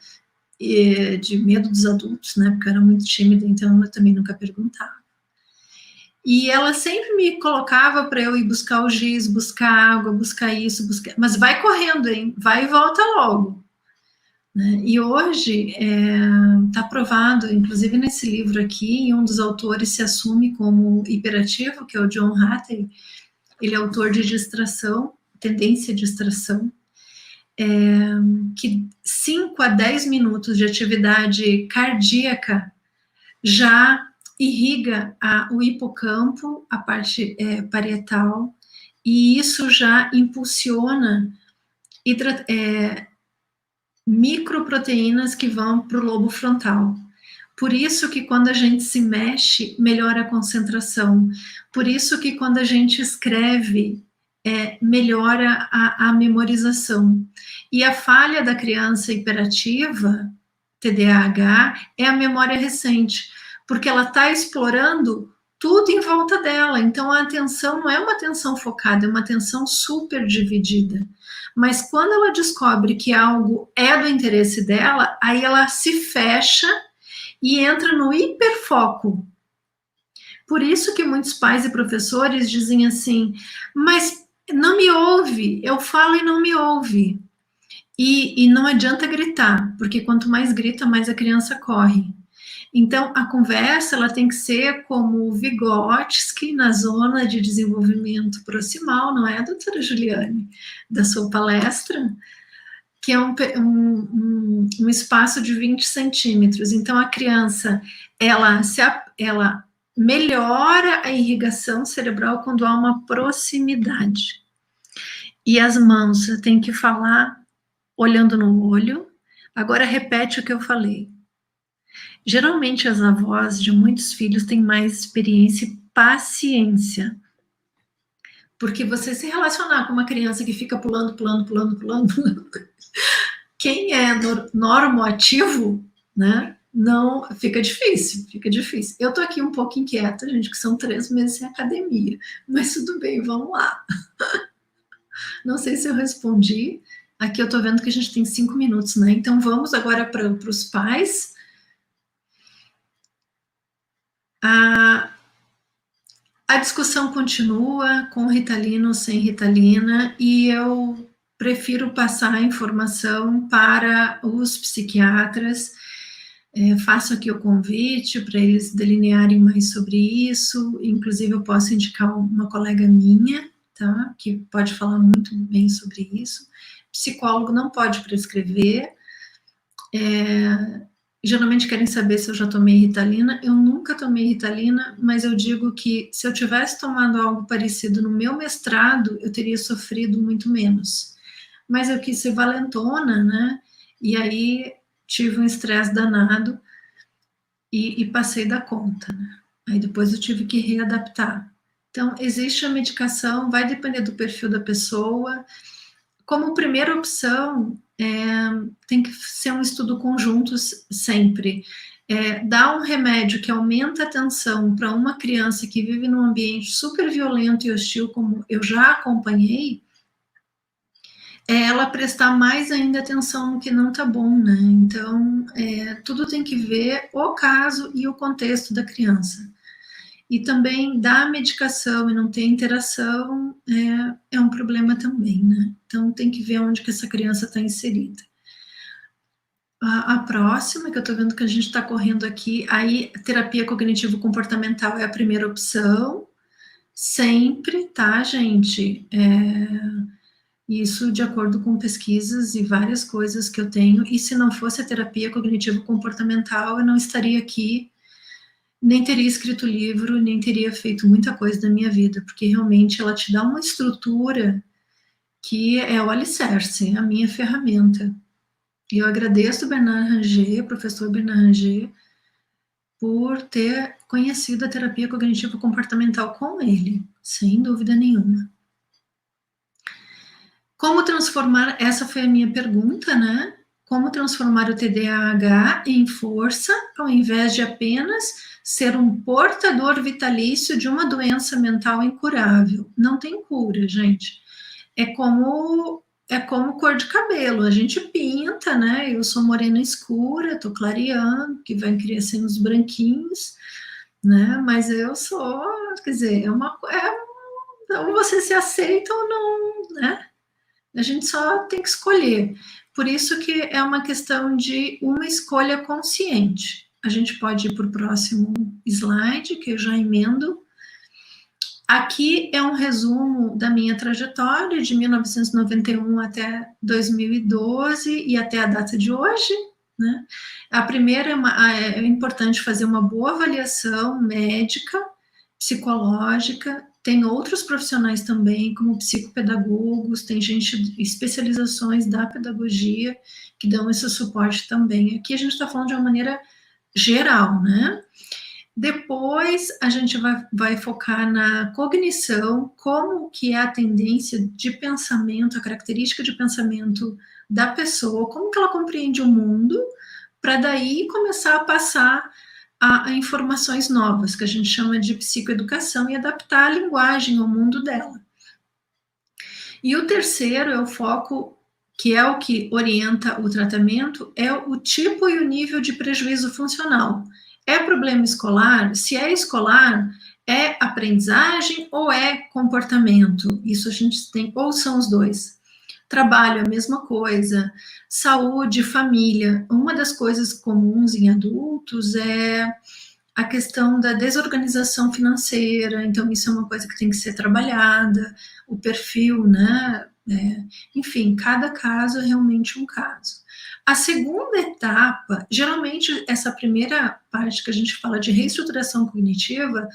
e de medo dos adultos, né? Porque eu era muito tímida, então eu também nunca perguntava. E ela sempre me colocava para eu ir buscar o giz, buscar água, buscar isso, buscar... Mas vai correndo, hein? Vai e volta logo. Né? E hoje está provado, inclusive nesse livro aqui, um dos autores se assume como hiperativo, que é o John Hattie. Ele é autor de Distração, Tendência de Distração, que 5 a 10 minutos de atividade cardíaca já irriga o hipocampo, a parte parietal, e isso já impulsiona microproteínas que vão para o lobo frontal. Por isso que quando a gente se mexe, melhora a concentração. Por isso que quando a gente escreve, melhora a memorização. E a falha da criança hiperativa, TDAH, é a memória recente, porque ela está explorando tudo em volta dela. Então a atenção não é uma atenção focada, é uma atenção super dividida. Mas quando ela descobre que algo é do interesse dela, aí ela se fecha e entra no hiperfoco. Por isso que muitos pais e professores dizem assim, mas não me ouve, eu falo e não me ouve. E não adianta gritar, porque quanto mais grita, mais a criança corre. Então, a conversa ela tem que ser como o Vygotsky na zona de desenvolvimento proximal, não é, doutora Juliane, da sua palestra? Que é um espaço de 20 centímetros. Então, a criança, ela melhora a irrigação cerebral quando há uma proximidade. E as mãos, você tem que falar olhando no olho. Agora, repete o que eu falei. Geralmente, as avós de muitos filhos têm mais experiência e paciência. Porque você se relacionar com uma criança que fica pulando, quem é normoativo, né, não, fica difícil. Eu tô aqui um pouco inquieta, gente, que são 3 meses sem academia, mas tudo bem, vamos lá. Não sei se eu respondi, aqui eu tô vendo que a gente tem 5 minutos, né, então vamos agora para os pais. A discussão continua com Ritalina ou sem Ritalina, e eu prefiro passar a informação para os psiquiatras. Faço aqui o convite para eles delinearem mais sobre isso, inclusive eu posso indicar uma colega minha, tá, que pode falar muito bem sobre isso. Psicólogo não pode prescrever, geralmente querem saber se eu já tomei Ritalina. Eu nunca tomei Ritalina, mas eu digo que se eu tivesse tomado algo parecido no meu mestrado, eu teria sofrido muito menos. Mas eu quis ser valentona, né? E aí tive um estresse danado e passei da conta, né? Aí depois eu tive que readaptar. Então, existe a medicação, vai depender do perfil da pessoa. Como primeira opção, tem que ser um estudo conjunto sempre. Dar um remédio que aumenta a tensão para uma criança que vive num ambiente super violento e hostil, como eu já acompanhei, ela prestar mais ainda atenção no que não está bom, né? Então, tudo tem que ver o caso e o contexto da criança. E também dar medicação e não ter interação é um problema também, né? Então tem que ver onde que essa criança está inserida. A próxima, que eu estou vendo que a gente está correndo aqui, aí terapia cognitivo-comportamental é a primeira opção, sempre, tá, gente? Isso de acordo com pesquisas e várias coisas que eu tenho, e se não fosse a terapia cognitivo-comportamental, eu não estaria aqui, nem teria escrito livro, nem teria feito muita coisa da minha vida, porque realmente ela te dá uma estrutura que é o alicerce, a minha ferramenta. E eu agradeço o Bernard Ranger, professor Bernard Ranger, por ter conhecido a terapia cognitivo-comportamental com ele, sem dúvida nenhuma. Como transformar, essa foi a minha pergunta, né? Como transformar o TDAH em força, ao invés de apenas ser um portador vitalício de uma doença mental incurável? Não tem cura, gente. É como cor de cabelo, a gente pinta, né? Eu sou morena escura, tô clareando, que vai crescendo os branquinhos, né? Mas eu sou, quer dizer, ou você se aceita ou não, né? A gente só tem que escolher. Por isso que é uma questão de uma escolha consciente. A gente pode ir para o próximo slide, que eu já emendo. Aqui é um resumo da minha trajetória de 1991 até 2012 e até a data de hoje, né? A primeira é importante fazer uma boa avaliação médica, psicológica. Tem outros profissionais também, como psicopedagogos, tem gente, especializações da pedagogia que dão esse suporte também. Aqui a gente está falando de uma maneira geral, né? Depois a gente vai focar na cognição, como que é a tendência de pensamento, a característica de pensamento da pessoa, como que ela compreende o mundo, para daí começar a passar a informações novas, que a gente chama de psicoeducação, e adaptar a linguagem ao mundo dela. E o terceiro é o foco, que é o que orienta o tratamento, é o tipo e o nível de prejuízo funcional. É problema escolar? Se é escolar, é aprendizagem ou é comportamento? Isso a gente tem, ou são os dois. Trabalho, a mesma coisa. Saúde, família. Uma das coisas comuns em adultos é a questão da desorganização financeira, então isso é uma coisa que tem que ser trabalhada, o perfil, né? Enfim, cada caso é realmente um caso. A segunda etapa, geralmente essa primeira parte que a gente fala de reestruturação cognitiva,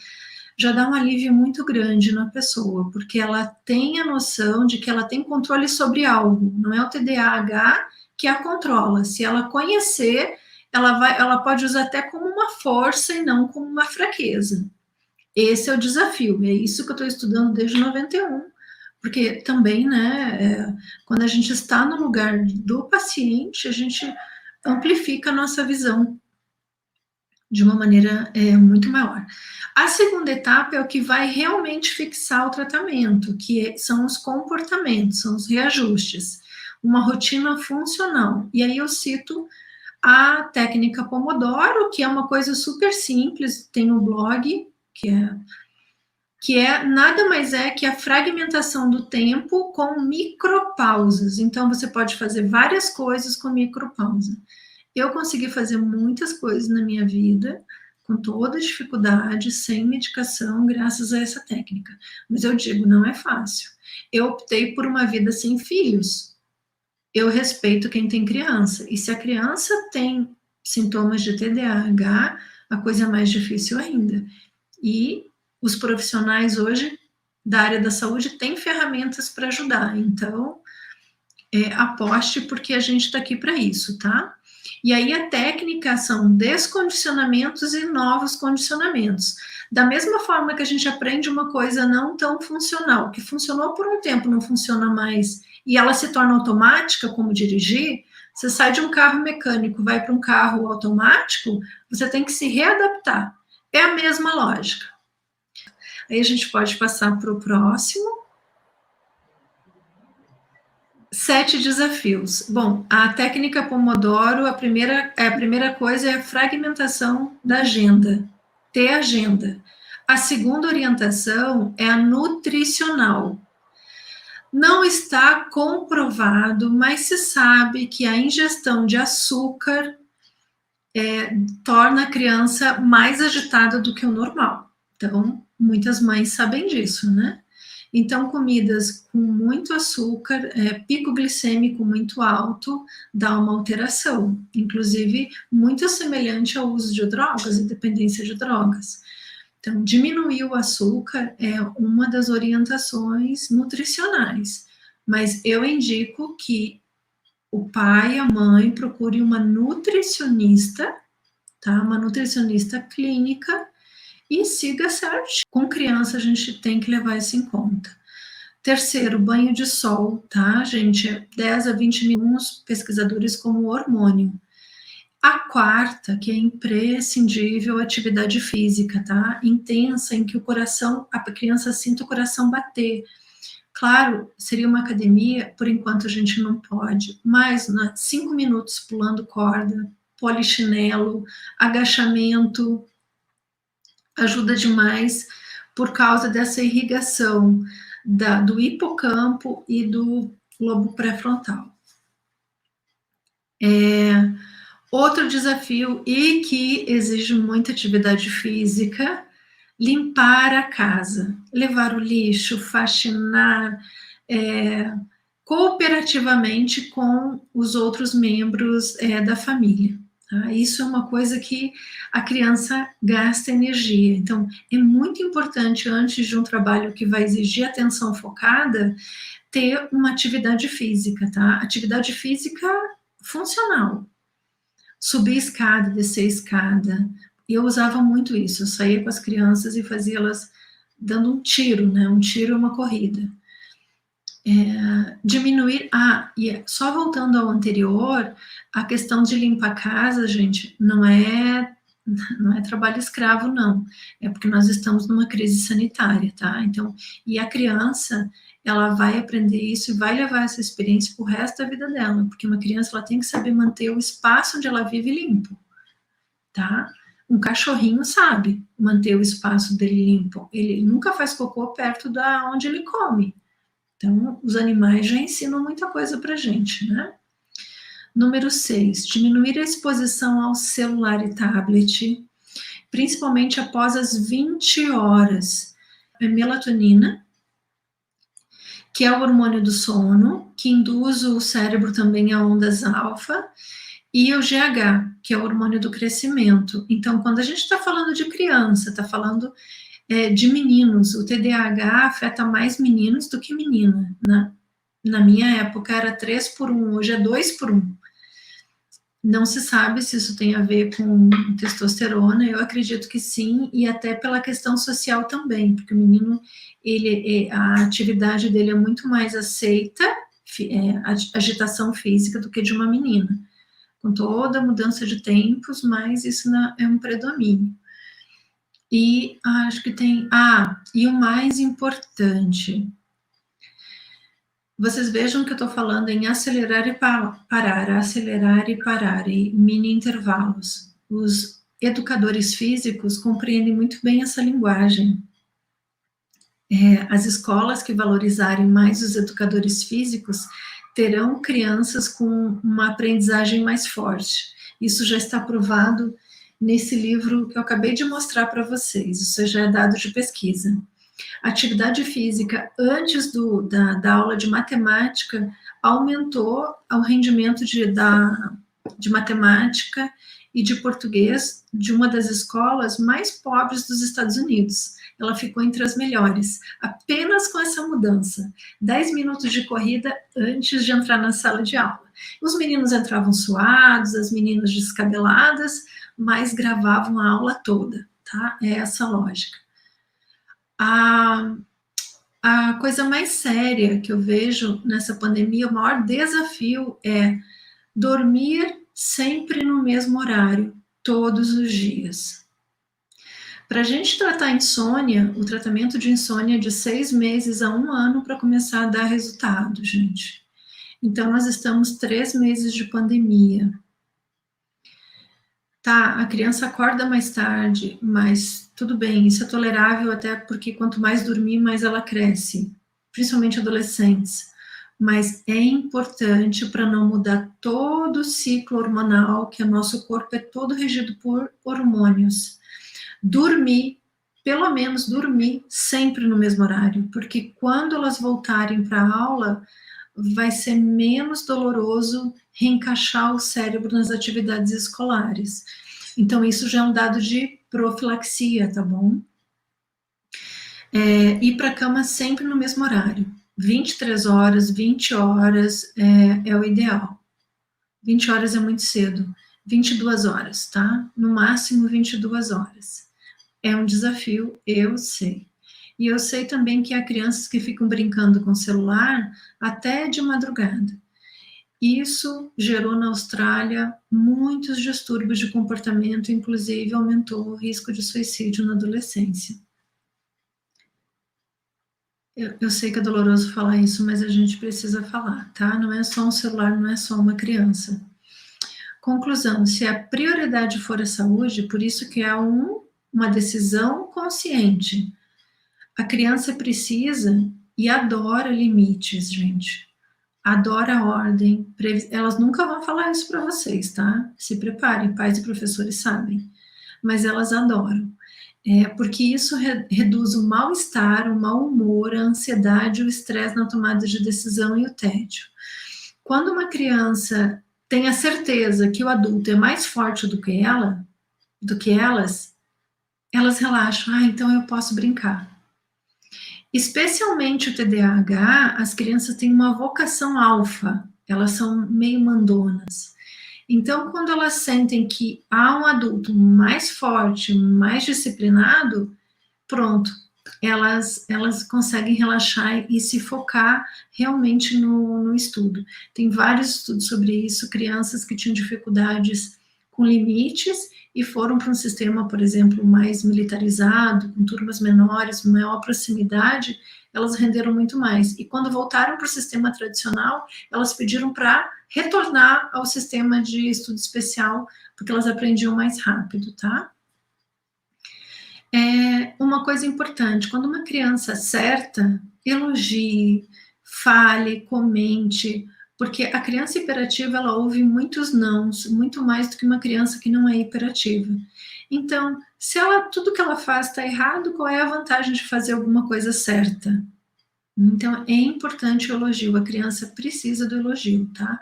já dá um alívio muito grande na pessoa, porque ela tem a noção de que ela tem controle sobre algo, não é o TDAH que a controla. Se ela conhecer, ela pode usar até como uma força e não como uma fraqueza. Esse é o desafio, é isso que eu estou estudando desde 91, porque também, né, quando a gente está no lugar do paciente, a gente amplifica a nossa visão de uma maneira muito maior. A segunda etapa é o que vai realmente fixar o tratamento, que são os comportamentos, são os reajustes, uma rotina funcional. E aí eu cito a técnica Pomodoro, que é uma coisa super simples, tem no blog, que é nada mais é que a fragmentação do tempo com micropausas. Então, você pode fazer várias coisas com micropausa. Eu consegui fazer muitas coisas na minha vida, com toda dificuldade, sem medicação, graças a essa técnica. Mas eu digo, não é fácil. Eu optei por uma vida sem filhos. Eu respeito quem tem criança. E se a criança tem sintomas de TDAH, a coisa é mais difícil ainda. E os profissionais hoje da área da saúde têm ferramentas para ajudar. Então, aposte, porque a gente está aqui para isso, tá? E aí a técnica são descondicionamentos e novos condicionamentos. Da mesma forma que a gente aprende uma coisa não tão funcional, que funcionou por um tempo, não funciona mais, e ela se torna automática, como dirigir, você sai de um carro mecânico, vai para um carro automático, você tem que se readaptar. É a mesma lógica. Aí a gente pode passar para o próximo. 7 desafios. Bom, a técnica Pomodoro, a primeira coisa é a fragmentação da agenda, ter agenda. A segunda orientação é a nutricional. Não está comprovado, mas se sabe que a ingestão de açúcar torna a criança mais agitada do que o normal. Então, muitas mães sabem disso, né? Então, comidas com muito açúcar, pico glicêmico muito alto, dá uma alteração, inclusive muito semelhante ao uso de drogas e dependência de drogas. Então, diminuir o açúcar é uma das orientações nutricionais, mas eu indico que o pai e a mãe procurem uma nutricionista, tá? Uma nutricionista clínica e siga certo. Com criança, a gente tem que levar isso em conta. Terceiro, banho de sol, tá, gente? 10 a 20 minutos, pesquisadores como hormônio. A quarta, que é imprescindível, atividade física, tá? Intensa, em que a criança sinta o coração bater. Claro, seria uma academia, por enquanto a gente não pode, mas 5 minutos pulando corda, polichinelo, agachamento, ajuda demais por causa dessa irrigação do hipocampo e do lobo pré-frontal. Outro desafio e que exige muita atividade física, limpar a casa, levar o lixo, faxinar, cooperativamente com os outros membros da família. Tá? Isso é uma coisa que a criança gasta energia. Então, é muito importante, antes de um trabalho que vai exigir atenção focada, ter uma atividade física, tá? Atividade física funcional. Subir escada, descer escada. E eu usava muito isso. Eu saía com as crianças e fazia elas dando um tiro, né? Um tiro é uma corrida. Diminuir. E só voltando ao anterior, a questão de limpar a casa, gente, não é trabalho escravo, não. É porque nós estamos numa crise sanitária, tá? Então, e a criança, ela vai aprender isso e vai levar essa experiência pro resto da vida dela, porque uma criança, ela tem que saber manter o espaço onde ela vive limpo, tá? Um cachorrinho sabe manter o espaço dele limpo. Ele nunca faz cocô perto da onde ele come. Então, os animais já ensinam muita coisa pra gente, né? Número 6, diminuir a exposição ao celular e tablet, principalmente após as 20 horas. A melatonina, que é o hormônio do sono, que induz o cérebro também a ondas alfa, e o GH, que é o hormônio do crescimento. Então, quando a gente está falando de criança, está falando de meninos, o TDAH afeta mais meninos do que menina. Na minha época era 3:1, hoje é 2:1. Não se sabe se isso tem a ver com testosterona, eu acredito que sim, e até pela questão social também, porque o menino, a atividade dele é muito mais aceita, agitação física, do que de uma menina. Com toda a mudança de tempos, mas isso é um predomínio. E acho que tem... e o mais importante... Vocês vejam que eu estou falando em acelerar e parar, e mini intervalos. Os educadores físicos compreendem muito bem essa linguagem. As escolas que valorizarem mais os educadores físicos terão crianças com uma aprendizagem mais forte. Isso já está provado nesse livro que eu acabei de mostrar para vocês. Isso já é dado de pesquisa. Atividade física antes da aula de matemática aumentou o rendimento de matemática e de português de uma das escolas mais pobres dos Estados Unidos. Ela ficou entre as melhores, apenas com essa mudança. 10 minutos de corrida antes de entrar na sala de aula. Os meninos entravam suados, as meninas descabeladas, mas gravavam a aula toda, tá? É essa a lógica. A coisa mais séria que eu vejo nessa pandemia, o maior desafio é dormir sempre no mesmo horário, todos os dias. Para a gente tratar insônia, o tratamento de insônia é de 6 meses a 1 ano para começar a dar resultado, gente. Então, nós estamos 3 meses de pandemia. Tá, a criança acorda mais tarde, mas tudo bem, isso é tolerável até porque quanto mais dormir, mais ela cresce. principalmente adolescentes, mas é importante para não mudar todo o ciclo hormonal, que o nosso corpo é todo regido por hormônios. Dormir, pelo menos dormir sempre no mesmo horário, porque quando elas voltarem para a aula, vai ser menos doloroso reencaixar o cérebro nas atividades escolares. Então, isso já é um dado de profilaxia, tá bom? Ir para a cama sempre no mesmo horário. 23 horas, 20 horas é o ideal. 20 horas é muito cedo. 22 horas, tá? No máximo 22 horas. É um desafio, eu sei. E eu sei também que há crianças que ficam brincando com o celular até de madrugada. Isso gerou na Austrália muitos distúrbios de comportamento, inclusive aumentou o risco de suicídio na adolescência. Eu sei que é doloroso falar isso, mas a gente precisa falar, tá? Não é só um celular, não é só uma criança. Conclusão, se a prioridade for a saúde, por isso que é uma decisão consciente. A criança precisa e adora limites, gente. Adora ordem. Elas nunca vão falar isso para vocês, tá? Se preparem, pais e professores sabem. Mas elas adoram. Porque isso reduz o mal-estar, o mau humor, a ansiedade, o estresse na tomada de decisão e o tédio. Quando uma criança tem a certeza que o adulto é mais forte do que elas relaxam. Então eu posso brincar. Especialmente o TDAH, as crianças têm uma vocação alfa, elas são meio mandonas. Então, quando elas sentem que há um adulto mais forte, mais disciplinado, pronto, elas conseguem relaxar e se focar realmente no estudo. Tem vários estudos sobre isso, crianças que tinham dificuldades com limites e foram para um sistema, por exemplo, mais militarizado, com turmas menores, maior proximidade, elas renderam muito mais. E quando voltaram para o sistema tradicional, elas pediram para retornar ao sistema de estudo especial, porque elas aprendiam mais rápido, tá? Uma coisa importante, quando uma criança acerta, elogie, fale, comente, porque a criança hiperativa, ela ouve muitos nãos, muito mais do que uma criança que não é hiperativa. Então, se tudo que ela faz está errado, qual é a vantagem de fazer alguma coisa certa? Então, é importante o elogio, a criança precisa do elogio, tá?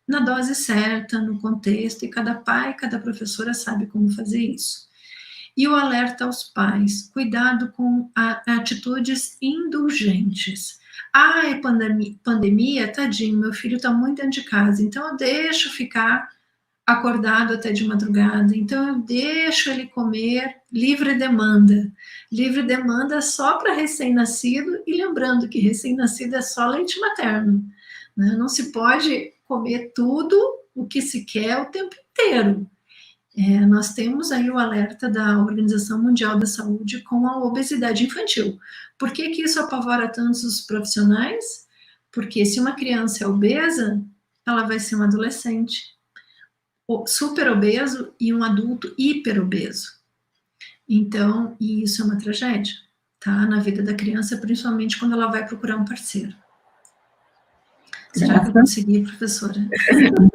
Na dose certa, no contexto, e cada pai, cada professora sabe como fazer isso. E o alerta aos pais, cuidado com atitudes indulgentes. É pandemia, tadinho, meu filho está muito dentro de casa, então eu deixo ficar acordado até de madrugada, então eu deixo ele comer livre demanda. Livre demanda só para recém-nascido, e lembrando que recém-nascido é só leite materno, né? Não se pode comer tudo o que se quer o tempo inteiro. Nós temos aí o alerta da Organização Mundial da Saúde com a obesidade infantil. Por que isso apavora tantos os profissionais? Porque se uma criança é obesa, ela vai ser um adolescente super obeso e um adulto hiperobeso. Então, e isso é uma tragédia, tá? Na vida da criança, principalmente quando ela vai procurar um parceiro. Será que eu consegui, professora?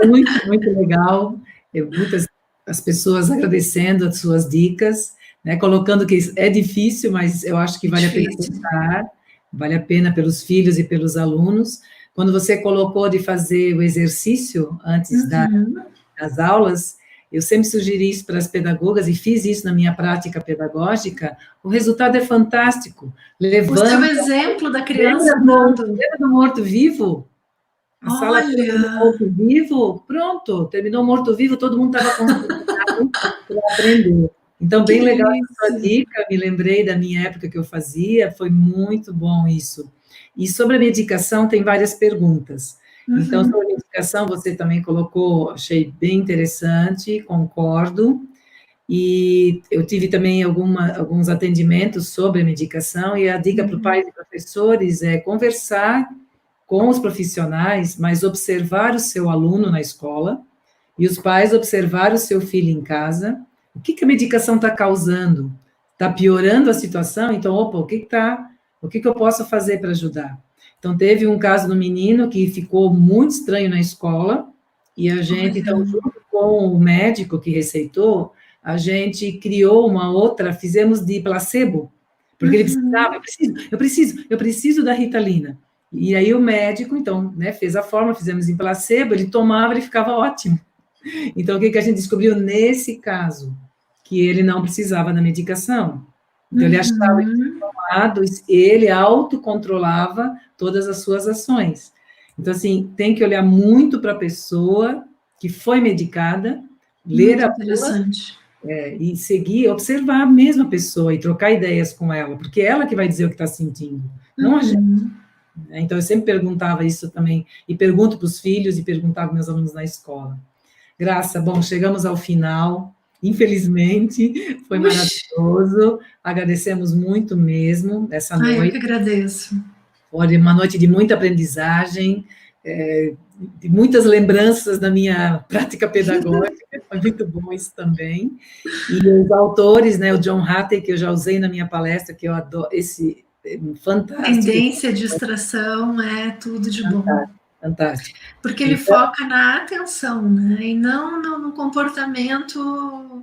Muito, muito legal. Muitas as pessoas agradecendo as suas dicas, né, colocando que é difícil, mas eu acho que vale a pena tentar, vale a pena pelos filhos e pelos alunos. Quando você colocou de fazer o exercício antes das aulas, eu sempre sugeri isso para as pedagogas e fiz isso na minha prática pedagógica, o resultado é fantástico. O seu exemplo da criança lembra do morto-vivo? A sala terminou morto-vivo, pronto, terminou morto-vivo, todo mundo estava concentrado para aprender. Então, bem legal a sua dica, me lembrei da minha época que eu fazia, foi muito bom isso. E sobre a medicação, tem várias perguntas. Então, sobre a medicação, você também colocou, achei bem interessante, concordo. E eu tive também alguns atendimentos sobre a medicação, e a dica para os pais e professores é conversar com os profissionais, mas observar o seu aluno na escola, e os pais observar o seu filho em casa. O que a medicação está causando? Está piorando a situação? Então, o que eu posso fazer para ajudar? Então, teve um caso do menino que ficou muito estranho na escola, e a gente, então, junto com o médico que receitou, a gente criou uma outra, fizemos de placebo, porque ele precisava, eu preciso da Ritalina. E aí o médico, então, né, fez a fórmula, fizemos em placebo, ele tomava, ele ficava ótimo. Então, o que a gente descobriu nesse caso? Que ele não precisava da medicação. Então, ele achava que ele autocontrolava todas as suas ações. Então, assim, tem que olhar muito para a pessoa que foi medicada, ler a bula, e seguir, observar a mesma pessoa e trocar ideias com ela, porque é ela que vai dizer o que está sentindo, não a gente. Então, eu sempre perguntava isso também, e pergunto para os filhos, e perguntava para meus alunos na escola. Graça, bom, chegamos ao final, infelizmente, foi maravilhoso, agradecemos muito mesmo essa noite. Eu que agradeço. Foi uma noite de muita aprendizagem, de muitas lembranças da minha prática pedagógica, foi muito bom isso também. E os autores, né, o John Hattie, que eu já usei na minha palestra, que eu adoro, esse fantástico. Tendência, distração, é tudo de bom. Fantástico. Porque ele foca na atenção, né, e não no comportamento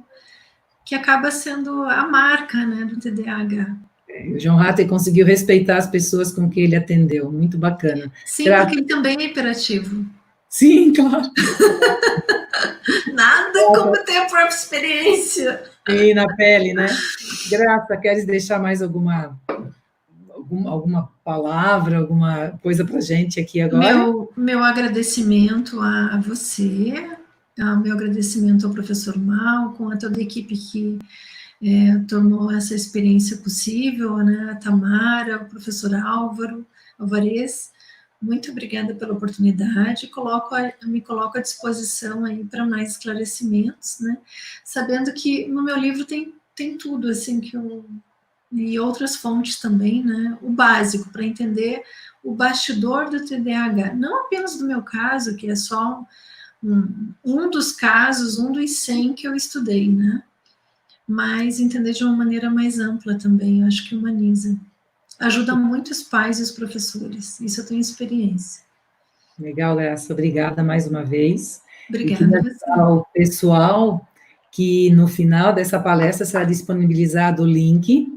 que acaba sendo a marca, né, do TDAH. O John Hattie conseguiu respeitar as pessoas com que ele atendeu, muito bacana. Sim, porque ele também é hiperativo. Sim, claro. Nada como ter a própria experiência. Sim, na pele, né? Graça, queres deixar mais alguma palavra, alguma coisa para a gente aqui agora? Meu agradecimento a você, meu agradecimento ao professor Malcolm, a toda a equipe que tornou essa experiência possível, né? A Tamara, o professor Álvaro Alvarez, muito obrigada pela oportunidade, me coloco à disposição aí para mais esclarecimentos, né? Sabendo que no meu livro tem tudo, assim, e outras fontes também, né? O básico, para entender o bastidor do TDAH, não apenas do meu caso, que é só um dos casos, um dos 100 que eu estudei, né? Mas entender de uma maneira mais ampla também, eu acho que humaniza. Ajuda muito os pais e os professores, isso eu tenho experiência. Legal, Graça, obrigada mais uma vez. Obrigada a você. Ao pessoal que no final dessa palestra será disponibilizado o link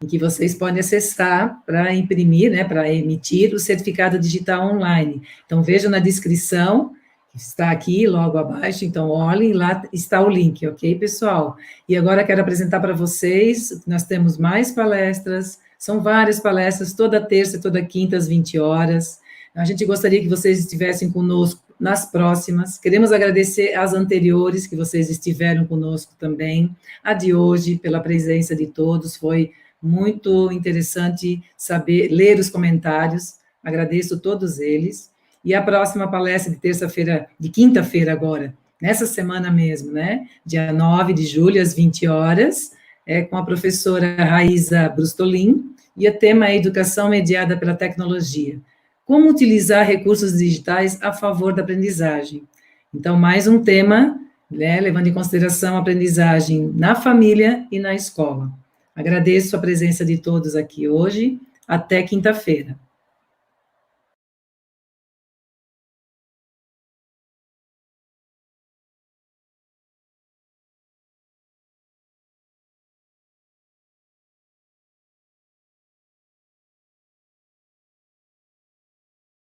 em que vocês podem acessar para imprimir, né, para emitir o certificado digital online. Então, vejam na descrição, está aqui logo abaixo, então olhem, lá está o link, ok, pessoal? E agora quero apresentar para vocês, nós temos mais palestras, são várias palestras, toda terça e toda quinta às 20 horas. A gente gostaria que vocês estivessem conosco nas próximas. Queremos agradecer às anteriores, que vocês estiveram conosco também, a de hoje, pela presença de todos, foi muito interessante saber, ler os comentários, agradeço todos eles. E a próxima palestra de terça-feira, de quinta-feira agora, nessa semana mesmo, né? Dia 9 de julho, às 20 horas, com a professora Raíza Brustolin, e o tema é Educação Mediada pela Tecnologia. Como utilizar recursos digitais a favor da aprendizagem. Então, mais um tema, né, levando em consideração a aprendizagem na família e na escola. Agradeço a presença de todos aqui hoje. Até quinta-feira.